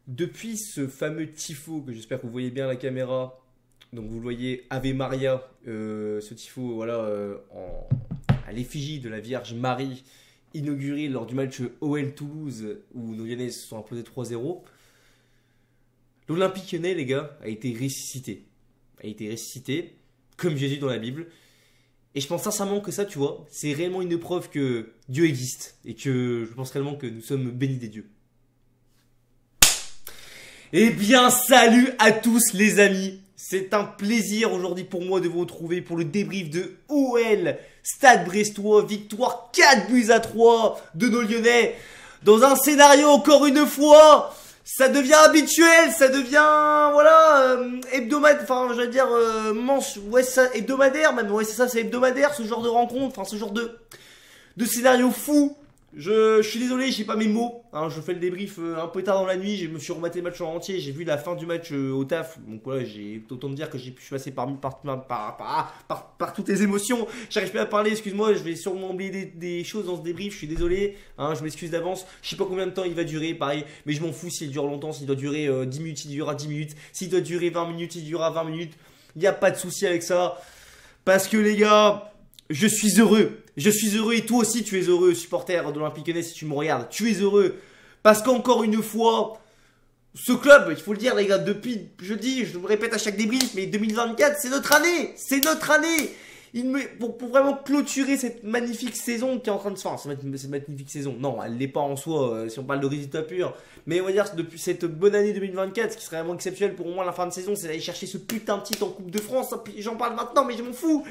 Depuis ce fameux tifo, que j'espère que vous voyez bien à la caméra, donc vous le voyez, Ave Maria, ce tifo voilà, à l'effigie de la Vierge Marie, inauguré lors du match OL Toulouse, où nos Lyonnais se sont imposés 3-0. L'Olympique Lyonnais, les gars, a été ressuscité. A été ressuscité, comme Jésus dans la Bible. Et je pense sincèrement que ça, tu vois, c'est réellement une preuve que Dieu existe. Et que je pense réellement que nous sommes bénis des dieux. Eh bien, salut à tous les amis. C'est un plaisir aujourd'hui pour moi de vous retrouver pour le débrief de OL Stade Brestois. Victoire 4-3 de nos Lyonnais. Dans un scénario encore une fois, ça devient habituel, ça devient, voilà, hebdomadaire, enfin, j'allais dire, ouais, ça, hebdomadaire même, ouais, c'est ça, c'est hebdomadaire, ce genre de rencontre, enfin, ce genre de scénario fou. Je suis désolé, j'ai pas mes mots, hein, je fais le débrief un peu tard dans la nuit, je me suis rematé le match en entier, j'ai vu la fin du match au taf, donc voilà, j'ai autant de dire que je suis passé par toutes les émotions, j'arrive plus à parler, excuse-moi, je vais sûrement oublier des choses dans ce débrief, je suis désolé, hein, je m'excuse d'avance, je sais pas combien de temps il va durer, pareil, mais je m'en fous s'il dure longtemps, s'il doit durer 10 minutes, il durera 10 minutes, s'il doit durer 20 minutes, il durera 20 minutes, il n'y a pas de souci avec ça, parce que les gars, je suis heureux. Je suis heureux et toi aussi tu es heureux, supporter de l'Olympique Lyonnais, si tu me regardes. Tu es heureux. Parce qu'encore une fois, ce club, il faut le dire les gars, depuis, je me répète à chaque débrief, mais 2024, c'est notre année. C'est notre année. Pour vraiment clôturer cette magnifique saison qui est en train de se faire. Cette magnifique saison. Non, elle n'est pas en soi, si on parle de résultat pur. Mais on va dire que depuis cette bonne année 2024, ce qui serait vraiment exceptionnel pour moi à la fin de saison, c'est d'aller chercher ce putain de titre en Coupe de France. J'en parle maintenant, mais je m'en fous.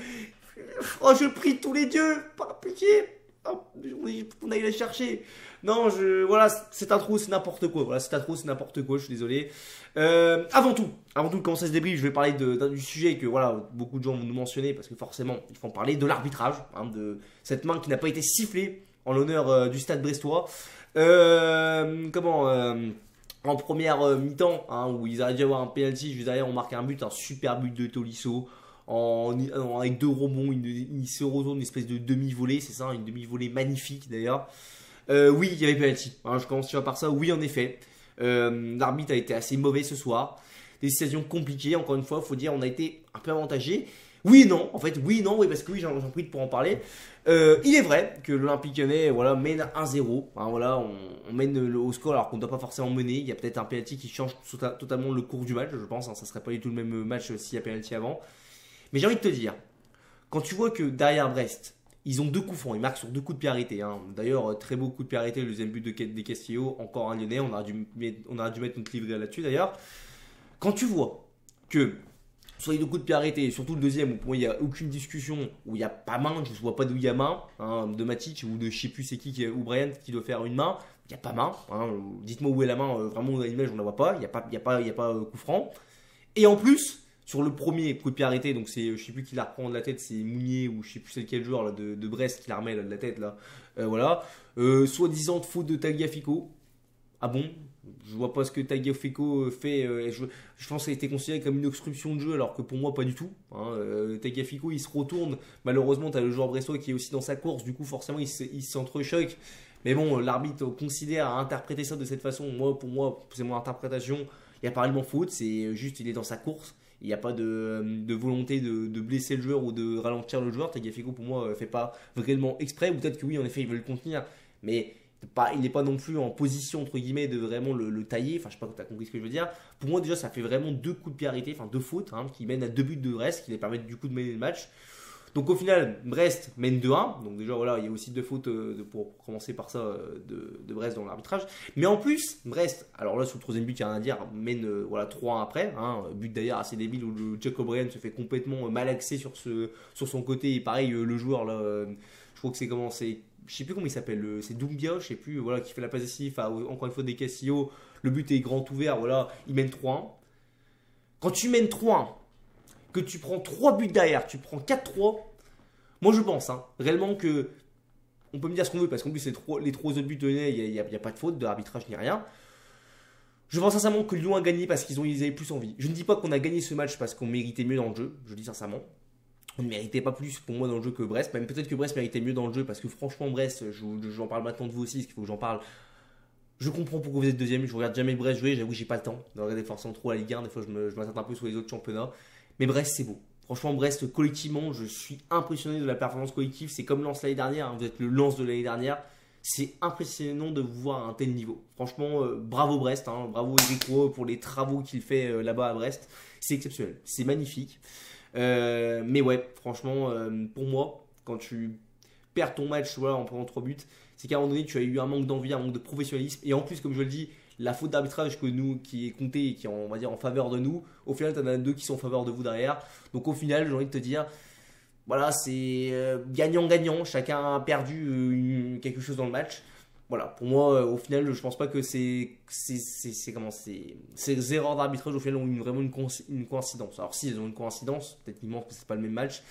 Oh, je prie tous les dieux, par pitié. Oh, on aille la chercher. Non, voilà, cette intro, c'est n'importe quoi. Voilà, cette intro, c'est n'importe quoi, je suis désolé. Avant tout de commencer ce débrief, je vais parler du sujet que voilà, beaucoup de gens vont nous mentionner parce que forcément, il faut en parler de l'arbitrage, hein, de cette main qui n'a pas été sifflée en l'honneur du Stade Brestois. En première mi-temps, hein, où ils arrivent à avoir un penalty, juste derrière, on marque un but, un super but de Tolisso. Avec deux rebonds, il se retourne une espèce de demi-volée, c'est ça, une demi-volée magnifique d'ailleurs. Oui, il y avait penalty, hein, je commence par ça, oui en effet. L'arbitre a été assez mauvais ce soir. Des situations compliquées, encore une fois, il faut dire, on a été un peu avantagé. Oui et non, en fait, oui et non, oui, parce que oui, j'en prie pour en parler. Il est vrai que l'Olympique Lyonnais voilà, mène 1-0. Hein, voilà, on mène au score alors qu'on ne doit pas forcément mener. Il y a peut-être un penalty qui change totalement le cours du match, je pense. Hein, ça ne serait pas du tout le même match s'il y a penalty avant. Mais j'ai envie de te dire, quand tu vois que derrière Brest, ils ont deux coups francs, ils marquent sur deux coups de pied arrêtés. Hein. D'ailleurs, très beau coup de pied arrêté, le deuxième but des Castillo, encore un Lyonnais, on a dû mettre notre livret là-dessus d'ailleurs. Quand tu vois que sur les deux coups de pied arrêtés, surtout le deuxième, où pour moi il n'y a aucune discussion, où il n'y a pas main, je ne vois pas d'où il y a main, hein, de Matic ou de je ne sais plus c'est qui, ou Brian qui doit faire une main, il n'y a pas main. Hein. Dites-moi où est la main, vraiment dans l'image on ne la voit pas, il n'y a pas coup franc. Et en plus, sur le premier coup de pied arrêté, donc c'est, je sais plus qui la reprend de la tête, c'est Mounier ou je sais plus c'est quel joueur là, de Brest qui la remet là, de la tête là. Voilà. Soi-disant de faute de Tagliafico. Ah bon? Je vois pas ce que Tagliafico fait. Je pense que ça a été considéré comme une obstruction de jeu alors que pour moi pas du tout. Hein. Tagliafico il se retourne. Malheureusement tu as le joueur brestois qui est aussi dans sa course. Du coup forcément il s'entrechoque. Mais bon, l'arbitre considère à interpréter ça de cette façon. Pour moi, c'est mon interprétation. Il n'y a pas réellement faute, c'est juste il est dans sa course. Il n'y a pas de volonté de blesser le joueur ou de ralentir le joueur. Tagliafico pour moi fait pas vraiment exprès. Ou peut-être que oui, en effet, il veut le contenir. Mais il n'est pas non plus en position, entre guillemets, de vraiment le tailler. Enfin, je sais pas si tu as compris ce que je veux dire. Pour moi, déjà, ça fait vraiment deux coups de pied arrêtés. Enfin, deux fautes hein, qui mènent à deux buts de Brest, qui les permettent du coup de mener le match. Donc au final, Brest mène 2-1. Donc déjà, voilà, il y a aussi deux fautes pour commencer par ça de Brest dans l'arbitrage. Mais en plus, Brest, alors là, sur le troisième but, il n'y a rien à dire, mène voilà, 3-1 après. Hein, but d'ailleurs assez débile où le Jack O'Brien se fait complètement malaxer sur son côté. Et pareil, le joueur, là, je crois que c'est comment c'est. Je sais plus comment il s'appelle, c'est Doumbia, je sais plus, voilà, qui fait la passe décisive, encore une fois des Castillo. Le but est grand ouvert, voilà, il mène 3-1. Quand tu mènes 3-1, que tu prends 3 buts derrière, tu prends 4-3, moi je pense hein, réellement que on peut me dire ce qu'on veut parce qu'en plus les trois autres buts donnés, il n'y a pas de faute, de arbitrage ni rien. Je pense sincèrement que Lyon a gagné parce qu'ils avaient plus envie. Je ne dis pas qu'on a gagné ce match parce qu'on méritait mieux dans le jeu, je dis sincèrement. On ne méritait pas plus pour moi dans le jeu que Brest, même peut-être que Brest méritait mieux dans le jeu parce que franchement Brest, j'en parle maintenant de vous aussi, parce qu'il faut que j'en parle. Je comprends pourquoi vous êtes deuxième. Je regarde jamais Brest jouer. J'avoue que j'ai pas le temps de regarder forcément trop la Ligue 1. Des fois, je m'attarde un peu sur les autres championnats. Mais Brest, c'est beau. Franchement, Brest, collectivement, je suis impressionné de la performance collective. C'est comme Lens l'année dernière. Vous êtes le Lens de l'année dernière. C'est impressionnant de vous voir à un tel niveau. Franchement, bravo Brest. Bravo Eric pour les travaux qu'il fait là-bas à Brest. C'est exceptionnel. C'est magnifique. Mais ouais, franchement, pour moi, quand tu perds ton match voilà, en prenant 3 buts, c'est qu'à un moment donné, tu as eu un manque d'envie, un manque de professionnalisme. Et en plus, comme je le dis, la faute d'arbitrage qui est comptée et qui est on va dire, en faveur de nous, au final, tu en as deux qui sont en faveur de vous derrière. Donc au final, j'ai envie de te dire, voilà, c'est gagnant-gagnant. Chacun a perdu quelque chose dans le match. Voilà, pour moi, au final, je pense pas que ces erreurs d'arbitrage au final ont vraiment une coïncidence. Alors si elles ont une coïncidence, techniquement, parce que c'est pas le même match.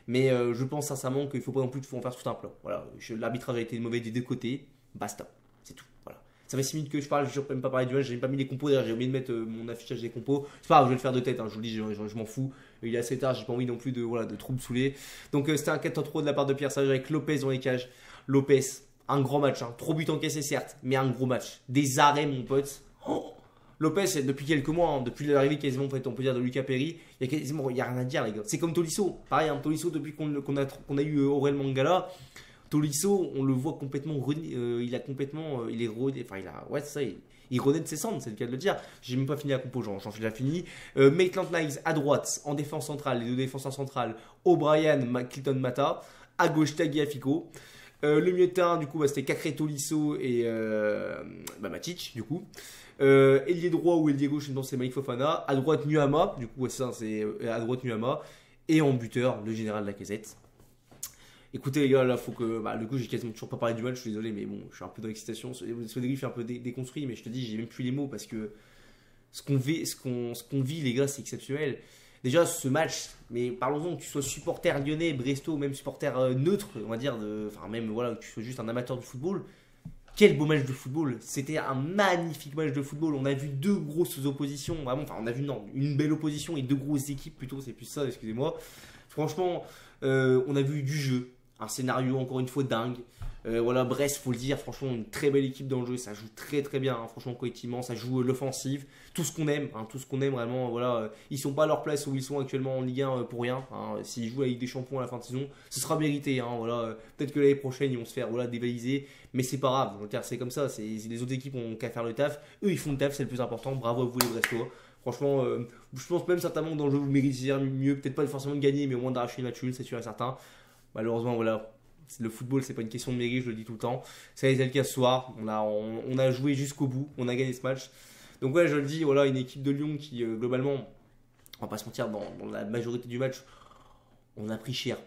Mais je pense sincèrement qu'il ne faut pas non plus en faire tout un plan. Voilà, l'arbitrage a été mauvais des deux côtés. Basta, c'est tout. Voilà. Ça fait 6 minutes que je parle, je n'ai même pas parlé du match, j'ai pas mis les compos. D'ailleurs, j'ai oublié de mettre mon affichage des compos. C'est pas grave, je vais le faire de tête. Je vous le dis, je m'en fous. Il est assez tard, j'ai pas envie non plus de trop me saouler. Donc c'était un 4-3 de la part de Pierre Sage avec Lopez dans les cages. Lopez, un grand match. 3 buts encaissés certes, mais un gros match. Des arrêts, mon pote. Oh, Lopez, depuis quelques mois, depuis l'arrivée quasiment, en fait, on peut dire, de Lucas Perry, il y a rien à dire, les gars. C'est comme Tolisso. Pareil, Tolisso, depuis qu'on a eu Aurel Mangala, Tolisso, on le voit complètement il a complètement, il est rodé, enfin, ouais, c'est ça, il renaît de ses cendres, c'est le cas de le dire. J'ai même pas fini la compo, j'en suis déjà fini. Maitland Niles à droite, en défense centrale, les deux défenseurs centrales, O'Brien, Clinton Mata, à gauche Tagliafico. Le milieu de terrain, du coup, c'était Cacré Tolisso et Matic, du coup. Ailier droit ou ailier gauche, c'est Malik Fofana. À droite, Nuama. Du coup, c'est à droite, Nuama. Et en buteur, le général Lacazette. Écoutez, les gars, là, faut que. Du coup, j'ai quasiment toujours pas parlé du match, je suis désolé, mais bon, je suis un peu dans l'excitation. Ce débrief est un peu déconstruit, mais je te dis, j'ai même plus les mots parce que ce qu'on vit, les gars, c'est exceptionnel. Déjà, ce match, mais parlons-en, que tu sois supporter lyonnais, bresto, même supporter neutre, on va dire, enfin, même voilà, que tu sois juste un amateur du football. Quel beau match de football. C'était un magnifique match de football. On a vu deux grosses oppositions. Vraiment, enfin, on a vu une belle opposition et deux grosses équipes plutôt. C'est plus ça, excusez-moi. Franchement, on a vu du jeu. Un scénario, encore une fois, dingue. Voilà, Brest, faut le dire, franchement, une très belle équipe dans le jeu. Ça joue très très bien, franchement, collectivement. Ça joue l'offensive. Tout ce qu'on aime, tout ce qu'on aime vraiment. Voilà, ils sont pas à leur place où ils sont actuellement en Ligue 1 pour rien. S'ils jouent avec des champions à la fin de saison, ce sera mérité. Voilà, peut-être que l'année prochaine, ils vont se faire dévaliser. Mais c'est pas grave, je veux dire, c'est comme ça. Les autres équipes ont qu'à faire le taf. Eux, ils font le taf, c'est le plus important. Bravo à vous, les Brestois. Franchement, je pense même certainement que dans le jeu, vous méritez mieux. Peut-être pas forcément de gagner, mais au moins d'arracher une match nul, c'est sûr et certain. Malheureusement, voilà. Le football, c'est pas une question de mérite, je le dis tout le temps. Ça a été le cas ce soir. On a joué jusqu'au bout. On a gagné ce match. Donc, ouais, je le dis, voilà, une équipe de Lyon qui, globalement, on va pas se mentir, dans la majorité du match, on a pris cher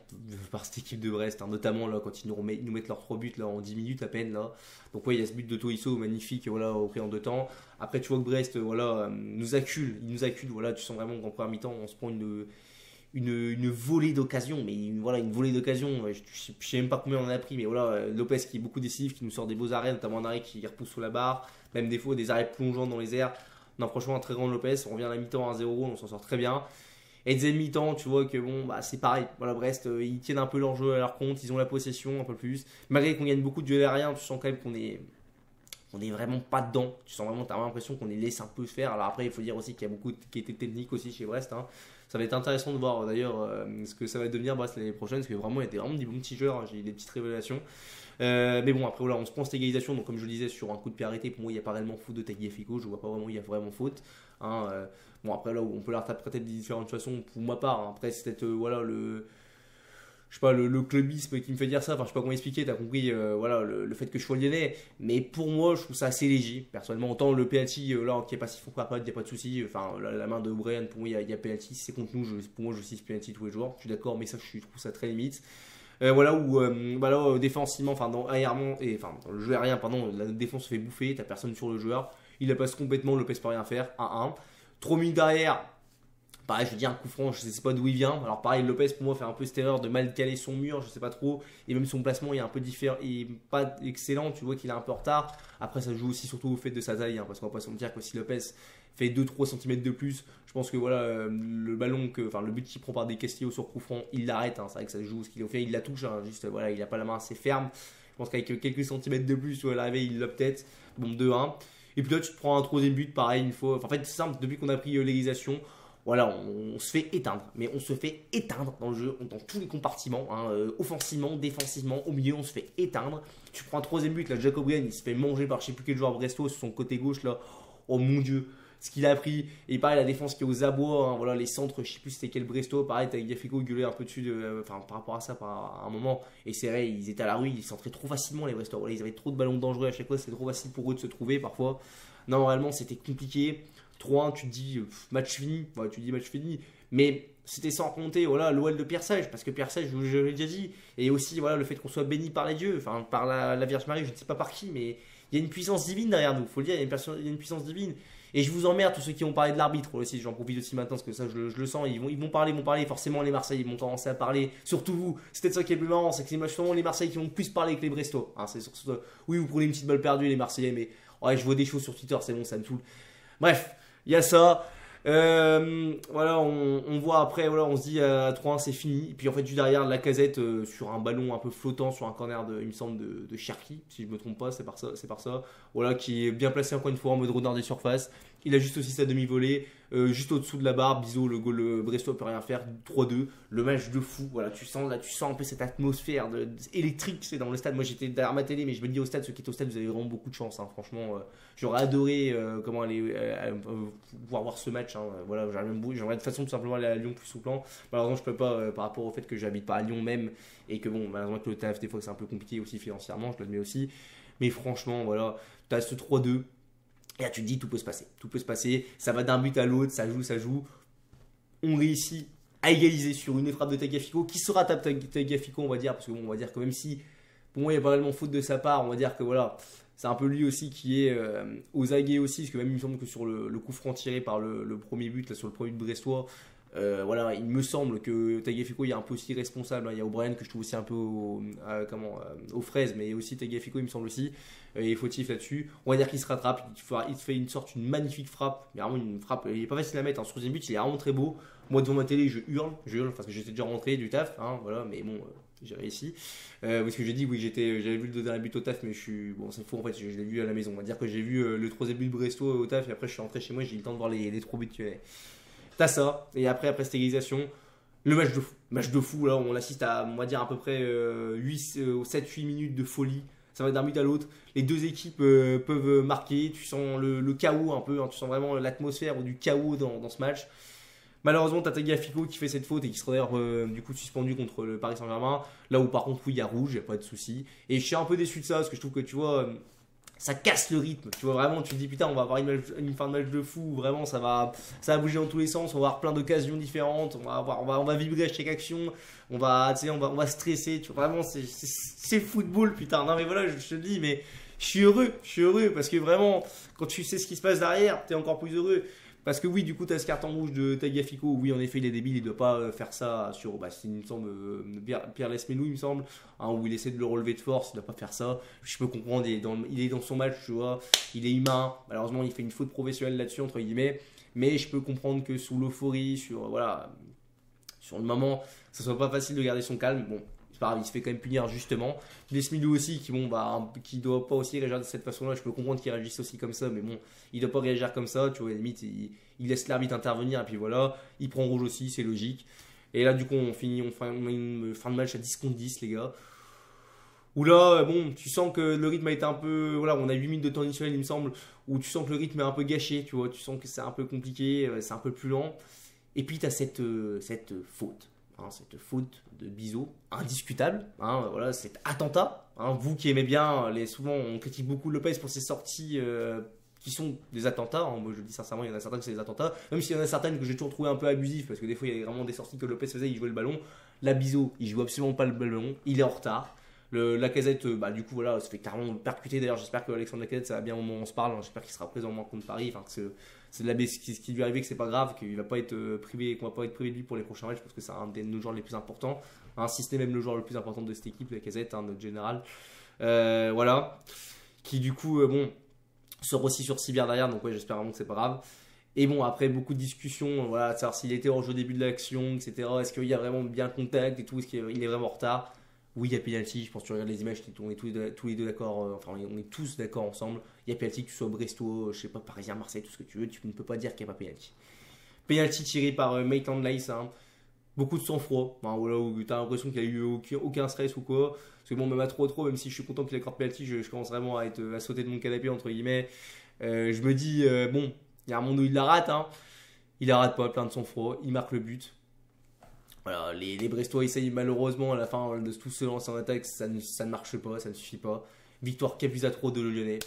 par cette équipe de Brest, notamment là, quand ils nous mettent leurs 3 buts là, en 10 minutes à peine. Là. Donc, ouais, il y a ce but de Tolisso magnifique voilà, au prix en 2 temps. Après, tu vois que Brest voilà, nous accule. Il nous accule. Voilà, tu sens vraiment qu'en première mi-temps, on se prend une volée d'occasion, mais voilà, une volée d'occasion. Je sais même pas combien on en a pris, mais voilà, Lopez qui est beaucoup décisif, qui nous sort des beaux arrêts, notamment un arrêt qui repousse sur la barre, même des fois des arrêts plongeants dans les airs. Non, franchement, un très grand Lopez. On revient à la mi-temps à 1-0, on s'en sort très bien. Et deuxième mi-temps, tu vois que bon, c'est pareil. Voilà, Brest, ils tiennent un peu leur jeu à leur compte, ils ont la possession un peu plus. Malgré qu'on gagne beaucoup de duels aériens, tu sens quand même qu'on est vraiment pas dedans. Tu sens vraiment, t'as l'impression qu'on les laisse un peu se faire. Alors après, il faut dire aussi qu'il y a beaucoup qui était technique aussi chez Brest. Ça va être intéressant de voir d'ailleurs ce que ça va devenir Brest l'année prochaine, parce que vraiment, il y a vraiment des bons petits joueurs. J'ai eu des petites révélations. Mais bon, après, voilà, on se prend cette égalisation. Donc, comme je le disais, sur un coup de pied arrêté, pour moi, il n'y a pas réellement faute de Tagliafico. Je vois pas vraiment, il y a vraiment faute. Bon, après, là, on peut l'interpréter de différentes façons pour ma part. Après, c'est peut-être voilà, je sais pas, le clubisme qui me fait dire ça. Enfin, je sais pas comment expliquer. T'as compris, voilà, le fait que je sois lyonnais. Mais pour moi, je trouve ça assez léger. Personnellement, autant le penalty, là, qui est pas si fort pas, il n'y a pas de souci. Enfin, la main de O'Brien, pour moi, il y a penalty. Si c'est contre nous, pour moi, je siffle penalty tous les jours. Je suis d'accord, mais ça, je trouve ça très limite. Voilà où défensivement, enfin dans le jeu aérien, pardon, la défense se fait bouffer, t'as personne sur le joueur, il la passe complètement, Lopez peut rien faire, 1-1. 3 minutes derrière, pareil, je veux dire un coup franc, je sais pas d'où il vient. Alors pareil, Lopez pour moi fait un peu cette erreur de mal caler son mur, je sais pas trop, et même son placement il est un peu différent, il est pas excellent, tu vois qu'il est un peu en retard. Après ça joue aussi surtout au fait de sa taille, parce qu'on va pas se mentir que si Lopez fait 2-3 cm de plus, je pense que voilà, le but qu'il prend par des Castillo sur coup franc, il l'arrête, c'est vrai que ça joue ce qu'il a fait, il la touche, juste voilà, il a pas la main assez ferme. pense qu'avec quelques centimètres de plus, à l'arrivée, il l'a peut-être. Bon, 2-1. Et puis là, tu te prends un troisième but, pareil, une fois. Enfin, en fait, c'est simple, depuis qu'on a pris l'égalisation, voilà, on se fait éteindre. Mais on se fait éteindre dans le jeu, dans tous les compartiments, hein, offensivement, défensivement, au milieu, on se fait éteindre. Tu prends un troisième but, là, Jacob Ryan, il se fait manger par je sais plus quel joueur brestois sur son côté gauche, là. Oh mon Dieu, ce qu'il a pris. Et pareil, la défense qui est aux abois, hein, voilà, les centres, je sais plus c'était quel Bresto. Pareil, Tagliafico gueulait un peu dessus, par rapport à ça, par un moment. Et c'est vrai, ils étaient à la rue, ils centraient trop facilement les Brestois. Voilà, ils avaient trop de ballons dangereux à chaque fois, c'était trop facile pour eux de se trouver parfois. Non, réellement, c'était compliqué. 3-1, tu te dis match fini. Ouais, tu dis match fini. Mais c'était sans compter voilà, l'OL de Pierre Sage, parce que Pierre Sage, je l'ai déjà dit. Et aussi voilà, le fait qu'on soit béni par les dieux, enfin par la Vierge Marie, je ne sais pas par qui, mais il y a une puissance divine derrière nous, faut le dire, il y a une puissance divine. Et je vous emmerde tous ceux qui ont parlé de l'arbitre aussi, j'en profite aussi maintenant parce que ça je le sens, ils vont parler, forcément les Marseillais, ils vont commencer à parler, surtout vous, c'est peut-être ça qui est le plus marrant, c'est que c'est souvent les Marseillais qui vont plus parler que les Brestois. Hein, c'est oui, vous prenez une petite balle perdue les Marseillais, mais ouais, je vois des choses sur Twitter, c'est bon, ça me saoule. Bref, il y a ça. Voilà, on voit après, voilà, on se dit à 3-1 c'est fini. Et puis en fait, juste derrière, Lacazette sur un ballon un peu flottant sur un corner il me semble, de Cherki, si je me trompe pas, c'est par ça. Voilà, qui est bien placé encore une fois en mode renard des surfaces. Il a juste aussi sa demi-volée, juste au-dessous de la barre. Bisous, le goal brestois peut rien faire. 3-2, le match de fou. Voilà, tu sens un peu cette atmosphère électrique, c'est dans le stade. Moi j'étais derrière ma télé, mais je me dis au stade, ceux qui étaient au stade, vous avez vraiment beaucoup de chance. Hein. Franchement, j'aurais adoré comment aller pouvoir voir ce match. Hein. Voilà, j'aimerais de toute façon tout simplement aller à Lyon plus souplant. Malheureusement, je peux pas par rapport au fait que j'habite pas à Lyon même et que bon, malheureusement que le taf des fois c'est un peu compliqué aussi financièrement, je l'admets aussi. Mais franchement, voilà, tu as ce 3-2. Et là, tu te dis, tout peut se passer. Tout peut se passer. Ça va d'un but à l'autre, ça joue. On réussit à égaliser sur une frappe de Tagliafico. Qui sera Tagliafico, on va dire. Parce que bon, on va dire que même si, pour moi, il y a pas réellement faute de sa part, on va dire que voilà, c'est un peu lui aussi qui est aux aguets aussi. Parce que même il me semble que sur le coup franc tiré par le premier but, là, sur le premier but brestois, voilà, il me semble que Tagliafico il est un peu aussi responsable. Hein. Il y a O'Brien que je trouve aussi un peu aux fraises, mais aussi Tagliafico il me semble aussi. Et fautif là-dessus. On va dire qu'il se rattrape, il fait une magnifique frappe. Mais vraiment une frappe, il est pas facile à mettre. Hein. Sur deuxième but, il est vraiment très beau. Moi devant ma télé, je hurle parce que j'étais déjà rentré du taf. Hein, voilà, mais bon, j'ai réussi. Parce que j'ai dit, oui, j'avais vu le deux derniers buts au taf, mais bon, c'est faux en fait, je l'ai vu à la maison. On va dire que j'ai vu le troisième but de Bresto au taf, et après je suis rentré chez moi, j'ai eu le temps de voir les 3 buts qu'il y avait. T'as ça, et après cette égalisation, le match de fou. Match de fou, là, on assiste à, on va dire, à peu près 7-8 minutes de folie. Ça va d'un but à l'autre. Les deux équipes peuvent marquer. Tu sens le chaos un peu. Hein, tu sens vraiment l'atmosphère ou du chaos dans ce match. Malheureusement, t'as Tagliafico qui fait cette faute et qui sera d'ailleurs du coup suspendu contre le Paris Saint-Germain. Là où par contre, oui, il y a rouge, il n'y a pas de souci. Et je suis un peu déçu de ça parce que je trouve que tu vois, ça casse le rythme. Tu vois, vraiment, tu te dis putain, on va avoir une fin de match de fou. Vraiment, ça va bouger dans tous les sens. On va avoir plein d'occasions différentes. On va vibrer à chaque action. On va stresser. Tu vois, vraiment, c'est football, putain. Non, mais voilà, je te le dis, mais je suis heureux parce que vraiment, quand tu sais ce qui se passe derrière, t'es encore plus heureux. Parce que oui, du coup, tu as ce carton rouge de Tagliafico. Oui, en effet, il est débile. Il ne doit pas faire ça sur. Il me semble, Pierre Lesmelou, il me semble. Hein, où il essaie de le relever de force. Il ne doit pas faire ça. Je peux comprendre. Il est dans son match, tu vois. Il est humain. Malheureusement, il fait une faute professionnelle là-dessus, entre guillemets. Mais je peux comprendre que sous l'euphorie, sur le moment, ça soit pas facile de garder son calme. Bon. C'est pas grave, il se fait quand même punir justement. Lesmelou aussi, qui doit pas aussi réagir de cette façon-là. Je peux comprendre qu'il réagisse aussi comme ça, mais bon, il doit pas réagir comme ça. Tu vois, à la limite, il laisse l'arbitre intervenir et puis voilà, il prend rouge aussi, c'est logique. Et là, du coup, on fait une fin de match à 10 contre 10, les gars. Où là, bon, tu sens que le rythme a été un peu. Voilà, on a 8 minutes de temps additionnel, il me semble, où tu sens que le rythme est un peu gâché, tu vois, tu sens que c'est un peu compliqué, c'est un peu plus lent. Et puis, tu as cette faute. Hein, cette faute de Bizot, indiscutable, hein, voilà, cet attentat. Hein, vous qui aimez bien, souvent on critique beaucoup Lopez pour ses sorties qui sont des attentats. Hein, moi je le dis sincèrement, il y en a certains que c'est des attentats, même s'il y en a certaines que j'ai toujours trouvé un peu abusives, parce que des fois il y a vraiment des sorties que Lopez faisait, il jouait le ballon. La Bizot, il joue absolument pas le ballon, il est en retard. Lacazette, du coup, voilà, ça fait carrément percuter. D'ailleurs, j'espère que Alexandre Lacazette, ça va bien au moment où on se parle. Hein, j'espère qu'il sera présent au moment contre Paris. Enfin, c'est de la ce qui lui est arrivé, que c'est pas grave, qu'il va pas être privé, qu'on va pas être privé de lui pour les prochains matchs, parce que c'est un de nos joueurs les plus importants. Hein, si ce n'est même le joueur le plus important de cette équipe, Lacazette, hein, notre général. Voilà. Qui, du coup, sort aussi sur Civière derrière. Donc, ouais, j'espère vraiment que c'est pas grave. Et bon, après beaucoup de discussions, voilà, de savoir s'il était hors jeu au début de l'action, etc. Est-ce qu'il y a vraiment bien contact et tout, est-ce qu'il est vraiment en retard? Oui, il y a penalty. Je pense que tu regardes les images, on est tous les deux d'accord. Enfin, on est tous d'accord ensemble. Il y a penalty, que tu sois Brestois, je sais pas, Parisien, Marseille, tout ce que tu veux. Tu ne peux pas dire qu'il n'y a pas penalty. Penalty tiré par Maitland Niles. Hein. Beaucoup de sang-froid. Hein, voilà, où tu as l'impression qu'il n'y a eu aucun stress ou quoi. Parce que bon, même à trop, même si je suis content qu'il accorde penalty, je commence vraiment à sauter de mon canapé, entre guillemets. Je me dis, bon, il y a un monde où il la rate. Hein. Il la rate pas, plein de sang-froid. Il marque le but. Voilà, les Brestois essayent malheureusement à la fin de tous se lancer en attaque, ça ne marche pas, ça ne suffit pas. Victoire 4-0 de le Lyonnais.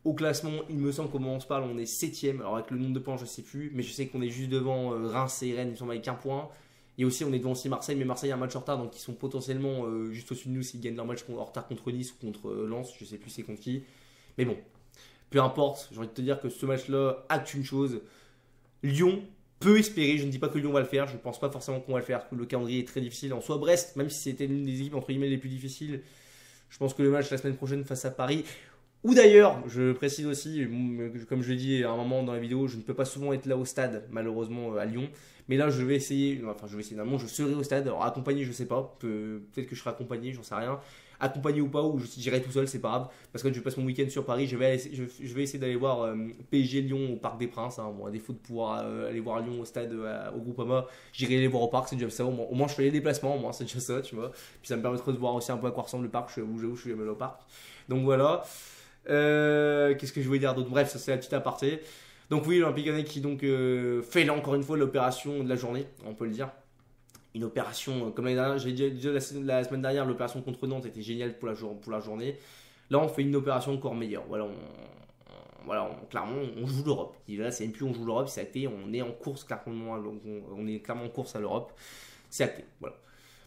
Au classement, il me semble qu'au moment où on se parle, on est 7ème. Alors avec le nombre de points, je ne sais plus, mais je sais qu'on est juste devant Reims et Rennes, ils sont avec un point. Et aussi, on est devant aussi Marseille, mais Marseille a un match en retard, donc ils sont potentiellement juste au-dessus de nous s'ils gagnent leur match en retard contre Nice ou contre Lens, je ne sais plus c'est contre qui. Mais bon, peu importe, j'ai envie de te dire que ce match-là acte une chose. Lyon peut espérer, je ne dis pas que Lyon va le faire, je ne pense pas forcément qu'on va le faire, parce que le calendrier est très difficile. En soi, Brest, même si c'était l'une des équipes entre guillemets les plus difficiles, je pense que le match la semaine prochaine face à Paris, ou d'ailleurs, je précise aussi, comme je l'ai dit à un moment dans la vidéo, je ne peux pas souvent être là au stade, malheureusement à Lyon. Mais là, je vais essayer, normalement, je serai au stade. Alors, accompagné, je sais pas, peut-être que je serai accompagné, j'en sais rien. Accompagné ou pas, ou j'irai tout seul, c'est pas grave. Parce que je passe mon week-end sur Paris, je vais essayer d'aller voir PSG Lyon au Parc des Princes. Hein. Bon, à défaut de pouvoir aller voir Lyon au stade, au Groupama, j'irai les voir au parc, c'est déjà ça. Au moins, je fais les déplacements, au moins, c'est déjà ça, tu vois. Puis ça me permettra de voir aussi un peu à quoi ressemble le parc, je suis jamais allé au parc. Donc voilà. Qu'est-ce que je voulais dire d'autre? Bref, ça c'est la petite aparté. Donc oui, l'Olympique Lyonnais qui donc fait là encore une fois l'opération de la journée, on peut le dire. Une opération comme l'année dernière, j'ai dit la semaine dernière, l'opération contre Nantes était géniale pour la journée. Là, on fait une opération encore meilleure. Clairement, on joue l'Europe. Et là, c'est même plus on joue l'Europe, c'est acté. On est en course, clairement, on est clairement en course à l'Europe. C'est acté. Voilà.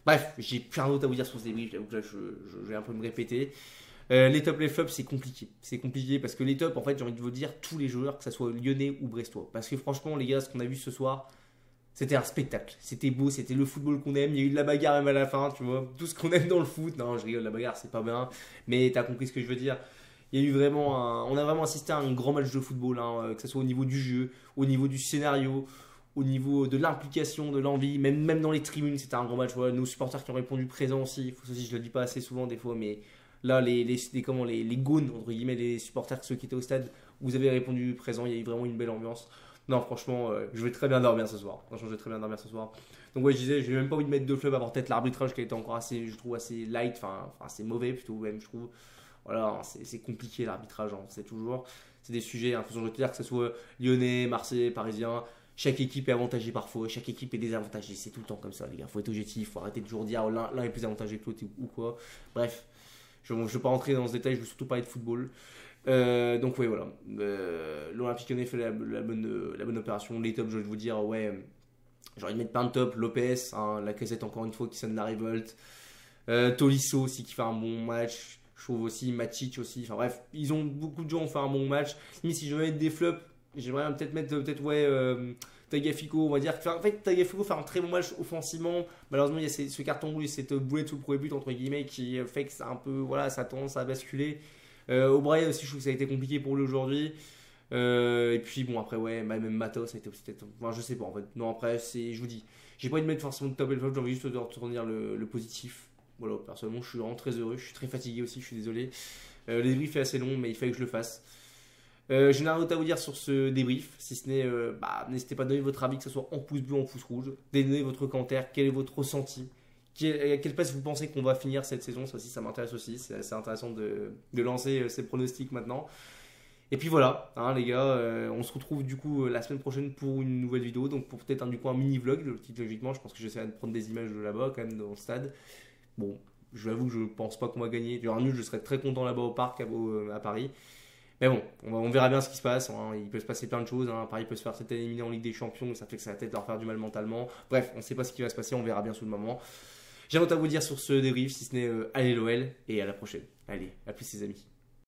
Bref, j'ai plein d'autres à vous dire sur ce débrief. J'avoue que là, je vais un peu me répéter. Les tops, les flops, c'est compliqué. C'est compliqué parce que les tops, en fait, j'ai envie de vous dire tous les joueurs, que ce soit lyonnais ou brestois. Parce que franchement, les gars, ce qu'on a vu ce soir, c'était un spectacle. C'était beau, c'était le football qu'on aime. Il y a eu de la bagarre même à la fin, tu vois. Tout ce qu'on aime dans le foot. Non, je rigole, la bagarre, c'est pas bien. Mais t'as compris ce que je veux dire. Il y a eu vraiment on a vraiment assisté à un grand match de football, hein, que ce soit au niveau du jeu, au niveau du scénario, au niveau de l'implication, de l'envie, même dans les tribunes, c'était un grand match. Voilà, nos supporters qui ont répondu présents aussi. Ça aussi, je le dis pas assez souvent des fois, mais là, les goons, entre guillemets, les supporters, ceux qui étaient au stade, vous avez répondu présent. Il y a eu vraiment une belle ambiance. Non, franchement, je vais très bien dormir ce soir. Franchement, je vais très bien dormir ce soir. Donc, ouais, je disais, j'ai même pas envie de mettre deux fleuves avant peut-être l'arbitrage qui a été encore assez, je trouve, assez light, enfin, assez mauvais plutôt, même, je trouve. Voilà, c'est compliqué l'arbitrage, hein, c'est des sujets, hein, je veux te dire que ce soit lyonnais, marseillais, parisien, chaque équipe est avantagée parfois, chaque équipe est désavantagée, c'est tout le temps comme ça, les gars. Faut être objectif, faut arrêter de toujours dire l'un est plus avantagé que l'autre ou quoi. Bref, je ne vais pas rentrer dans ce détail, je veux surtout parler de football. Donc ouais, voilà. L'Olympique Lyonnais fait la bonne opération. Les tops, je vais vous dire, ouais, j'ai envie de mettre plein de tops. Lopez, hein, la Lacazette encore une fois qui sonne la révolte. Tolisso aussi qui fait un bon match. Je trouve aussi Matic aussi. Enfin bref, beaucoup de gens ont fait un bon match. Mais si je veux mettre des flops, j'aimerais peut-être mettre Tagliafico, on va dire. En fait, Tagliafico fait un très bon match offensivement. Malheureusement, il y a ce carton rouge et cette boulette sous le premier but, entre guillemets, qui fait que ça a un peu, voilà, ça a tendance à basculer. Aubrey aussi, je trouve que ça a été compliqué pour lui aujourd'hui. Et puis bon, après, ouais, même Matos, ça a été aussi peut-être. Enfin, je sais pas en fait. Non, après, je vous dis, j'ai pas envie de mettre forcément de top et le flop, j'ai envie juste de retenir le positif. Voilà, personnellement, je suis vraiment très heureux. Je suis très fatigué aussi, je suis désolé. Le débrief est assez long, mais il fallait que je le fasse. Je n'ai rien d'autre à vous dire sur ce débrief, si ce n'est, n'hésitez pas à donner votre avis, que ce soit en pouce bleu, en pouce rouge. Donnez votre commentaire, quel est votre ressenti. À quelle place vous pensez qu'on va finir cette saison? Ça aussi, ça m'intéresse aussi. C'est assez intéressant de lancer ces pronostics maintenant. Et puis voilà, hein, les gars, on se retrouve du coup la semaine prochaine pour une nouvelle vidéo. Donc pour peut-être un mini vlog, logiquement. Je pense que j'essaierai de prendre des images de là-bas quand même dans le stade. Bon, je vous avoue que je pense pas qu'on va gagner. Du nul, je serais très content là-bas au parc à Paris. Mais bon, on verra bien ce qui se passe. Hein. Il peut se passer plein de choses. Hein. Paris peut se faire peut-être éliminer en Ligue des Champions. Ça fait que ça va peut-être leur faire du mal mentalement. Bref, on ne sait pas ce qui va se passer. On verra bien sous le moment. J'ai rien d'autre à vous dire sur ce débrief, si ce n'est allez l'OL et à la prochaine. Allez, à plus les amis.